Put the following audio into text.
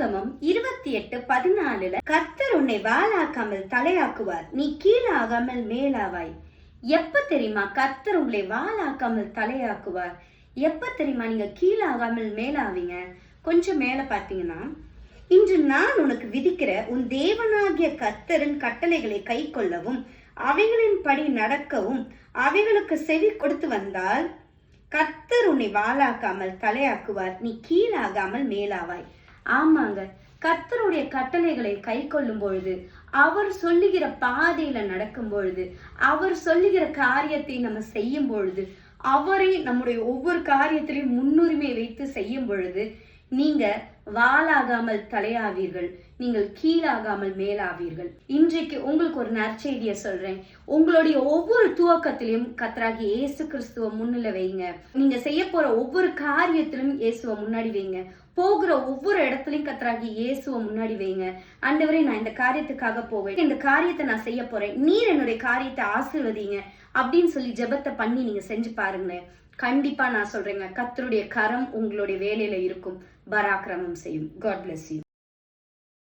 உபாகமம் 28:14 கர்த்தர் உன்னை வாளாக்காமல் தலையாக்குவார், நீ கீழாகாமல் மேலாவாய். எப்ப தெரியுமா கர்த்தர் உங்களை வாளாக்காமல் தலையாக்குவார்? எப்ப தெரியுமா நீங்க கீழாகாமல் மேலாவீங்க? கொஞ்சம் மேல பாத்தீங்கன்னா, இன்று நான் உனக்கு விதிக்கிற உன் தேவனாகிய கர்த்தரின் கட்டளைகளை கை கொள்ளவும் அவைகளின் படி நடக்கவும் அவைகளுக்கு செவி கொடுத்து வந்தால் கர்த்தர் உன்னை வாளாக்காமல் தலையாக்குவார், நீ கீழாகாமல் மேலாவாய். ஆமாங்க, கர்த்தருடைய கட்டளைகளை கை கொள்ளும் பொழுது, அவர் சொல்லுகிற பாதையில நடக்கும் பொழுது, அவர் சொல்லுகிற காரியத்தை நம்ம செய்யும் பொழுது, அவரை நம்முடைய ஒவ்வொரு காரியத்திலையும் முன்னுரிமை வைத்து செய்யும் பொழுது நீங்க வாளாகாமல் தலையாவீர்கள், நீங்கள் கீழாகாமல் மேலாவீர்கள். இன்றைக்கு உங்களுக்கு ஒரு நற்செய்தியை சொல்றேன். உங்களுடைய ஒவ்வொரு துவக்கத்திலையும் கர்த்தராகிய இயேசு கிறிஸ்துவ முன்னில வைங்க. நீங்க செய்ய போற ஒவ்வொரு காரியத்திலும் இயேசுவ முன்னாடி வைங்க. போகிற ஒவ்வொரு இடத்துலயும் கர்த்தராகிய இயேசுவ முன்னாடி வைங்க. ஆண்டவரே, நான் இந்த காரியத்துக்காக போவேன், இந்த காரியத்தை நான் செய்ய போறேன், நீர் என்னுடைய காரியத்தை ஆசீர்வதிங்க அப்படின்னு சொல்லி ஜெபத்தை பண்ணி நீங்க செஞ்சு பாருங்களேன். கண்டிப்பா நான் சொல்றேங்க, கர்த்தருடைய கரம் உங்களுடைய வேலையில இருக்கும், பராக்கிரமம் செய்யும். God bless you.